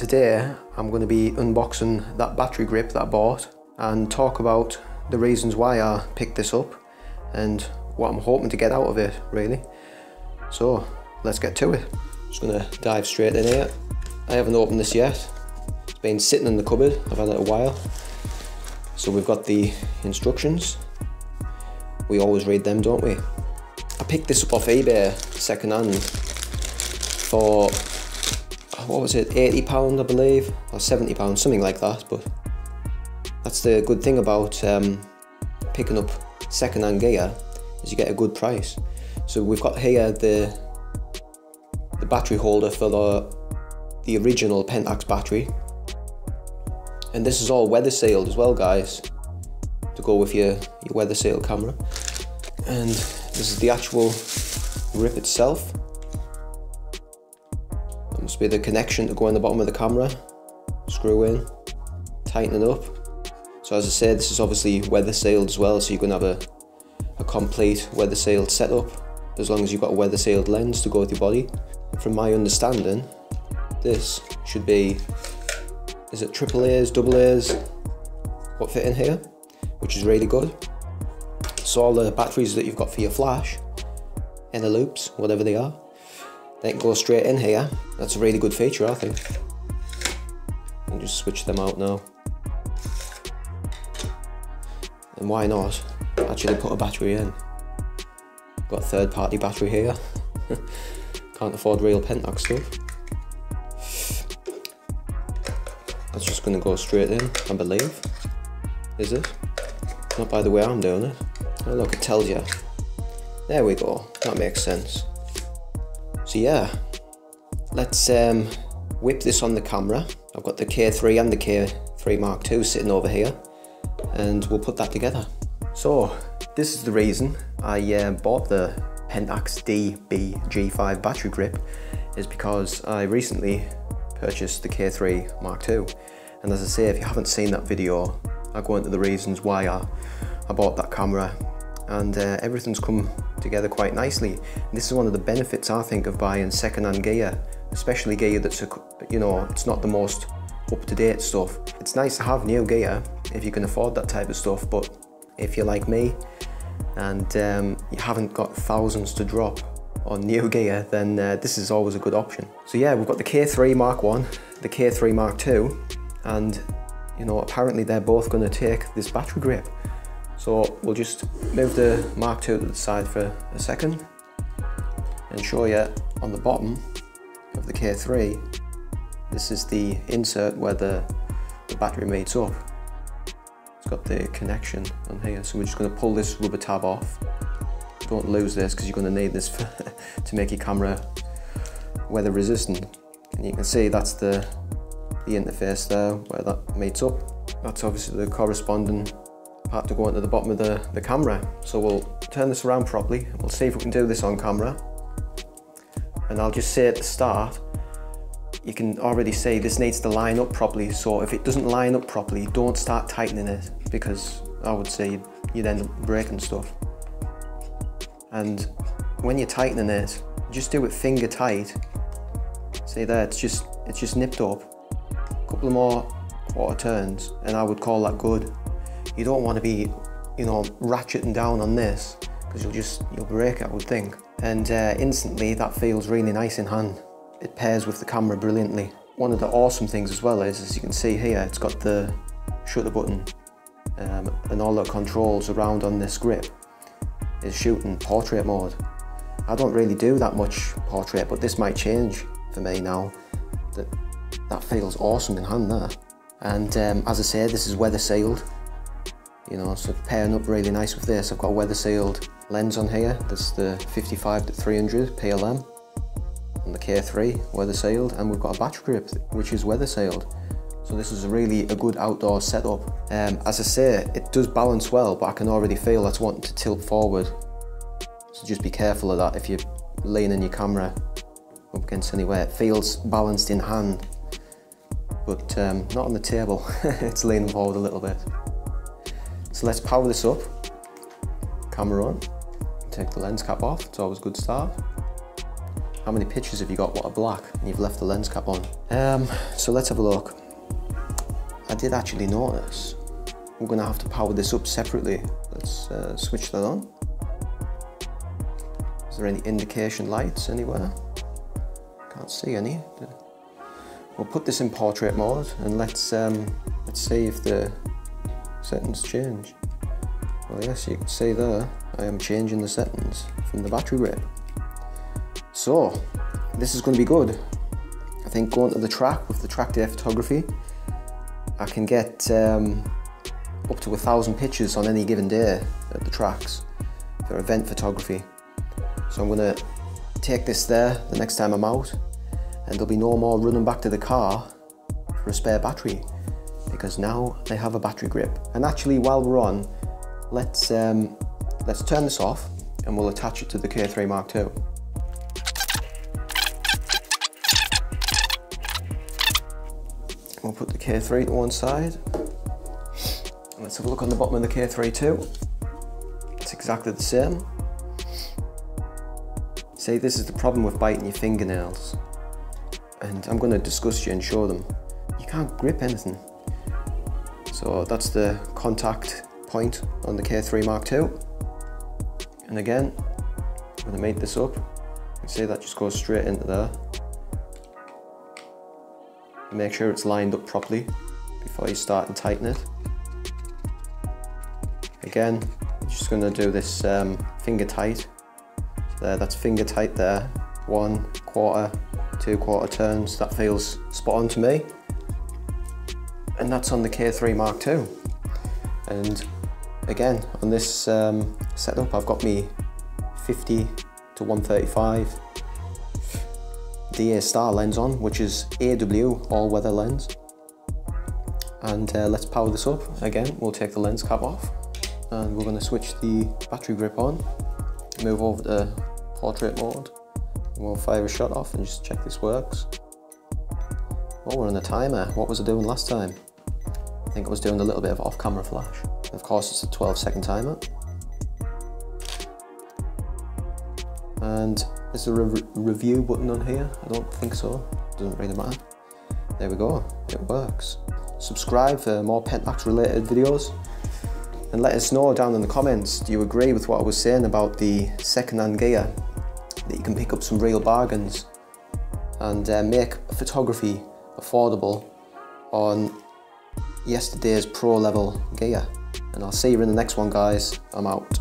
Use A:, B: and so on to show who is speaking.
A: Today I'm going to be unboxing that battery grip that I bought and talk about the reasons why I picked this up and what I'm hoping to get out of it, really. So let's get to it. Just going to dive straight in here. I haven't opened this yet. It's been sitting in the cupboard. I've had it a while. So we've got the instructions. We always read them, don't we? I picked this up off eBay second hand for, what was it, £80 I believe, or £70, something like that. But that's the good thing about picking up second hand gear, is you get a good price. So we've got here the battery holder for the original Pentax battery, and this is all weather sealed as well, guys, to go with your weather sealed camera. And this is the actual grip itself. That must be the connection to go in the bottom of the camera. Screw in, tighten it up. So as I said, this is obviously weather sealed as well, so you can have a complete weather sealed setup as long as you've got a weather sealed lens to go with your body. And from my understanding, this should be, is it AAAs, AA's, what fit in here, which is really good. So all the batteries that you've got for your flash, inner loops, whatever they are, they can go straight in here. That's a really good feature, I think. I'll just switch them out now. And why not actually put a battery in? Got a third party battery here. Can't afford real Pentax stuff. That's just going to go straight in, I believe. Is it? Not by the way I'm doing it. Oh look, it tells you. There we go, that makes sense. So yeah, let's whip this on the camera. I've got the K3 and the K3 Mark II sitting over here, and we'll put that together. So this is the reason I bought the Pentax D-BG5 battery grip, is because I recently purchased the K3 Mark II. And as I say, if you haven't seen that video, I go into the reasons why I bought that camera, and everything's come together quite nicely. And this is one of the benefits, I think, of buying second-hand gear, especially gear that's, you know, it's not the most up-to-date stuff. It's nice to have new gear if you can afford that type of stuff, but if you're like me and you haven't got thousands to drop on new gear, then this is always a good option. So yeah, we've got the K3 Mark I, the K3 Mark II, and you know, apparently they're both going to take this battery grip. So we'll just move the Mark II to the side for a second and show you on the bottom of the K3, this is the insert where the battery meets up. It's got the connection on here, so we're just going to pull this rubber tab off. Don't lose this, because you're going to need this to make your camera weather resistant. And you can see that's the interface there where that meets up. That's obviously the corresponding part to go into the bottom of the camera. So we'll turn this around properly. We'll see if we can do this on camera. And I'll just say at the start, you can already see this needs to line up properly. So if it doesn't line up properly, don't start tightening it, because I would say you'd end up breaking stuff. And when you're tightening it, just do it finger tight. See there, it's just nipped up. A couple of more quarter turns, and I would call that good. You don't want to be, you know, ratcheting down on this, because you'll break it, I would think. And instantly that feels really nice in hand. It pairs with the camera brilliantly. One of the awesome things as well is, as you can see here, it's got the shutter button and all the controls around on this grip is shooting portrait mode. I don't really do that much portrait, but this might change for me now. That feels awesome in hand there. And as I say, this is weather sealed. You know, so pairing up really nice with this. I've got a weather sealed lens on here. That's the 55-300 PLM on the K3, weather sealed, and we've got a battery grip which is weather sealed. So this is really a good outdoor setup. As I say, it does balance well, but I can already feel that's wanting to tilt forward. So just be careful of that if you're leaning your camera up against anywhere. It feels balanced in hand, but not on the table. It's leaning forward a little bit. So let's power this up. Camera on. Take the lens cap off, it's always a good start. How many pictures have you got what are black and you've left the lens cap on? So let's have a look. I did actually notice we're gonna have to power this up separately. Let's switch that on. Is there any indication lights anywhere? Can't see any. We'll put this in portrait mode and let's see if the settings change. Well, yes, you can see there, I am changing the settings from the battery grip. So, this is going to be good. I think going to the track with the track day photography, I can get up to 1,000 pictures on any given day at the tracks for event photography. So I'm going to take this there the next time I'm out, and there'll be no more running back to the car for a spare battery, because now they have a battery grip. And actually, while we're on, let's turn this off and we'll attach it to the K3 Mark II. We'll put the K3 to one side. Let's have a look on the bottom of the K3 too. It's exactly the same. See, this is the problem with biting your fingernails. And I'm going to disgust you and show them. You can't grip anything. So that's the contact point on the K3 Mark II. And again, I'm going to make this up. You can see that just goes straight into there. Make sure it's lined up properly before you start and tighten it. Again, I'm just going to do this finger tight. There, that's finger tight there. 1 quarter, 2 quarter turns. That feels spot on to me. And that's on the K3 Mark II. And again, on this setup, I've got me 50 to 135 DA Star lens on, which is AW all-weather lens. And let's power this up. Again, we'll take the lens cap off and we're going to switch the battery grip on, move over to portrait mode, and we'll fire a shot off and just check this works. Oh, we're on a timer. What was I doing last time? I think I was doing a little bit of off-camera flash. Of course, it's a 12-second timer. And is there a review button on here? I don't think so. Doesn't really matter. There we go. It works. Subscribe for more Pentax related videos. And let us know down in the comments, do you agree with what I was saying about the second-hand gear? That you can pick up some real bargains and make photography affordable on yesterday's pro level gear. And I'll see you in the next one, guys. I'm out.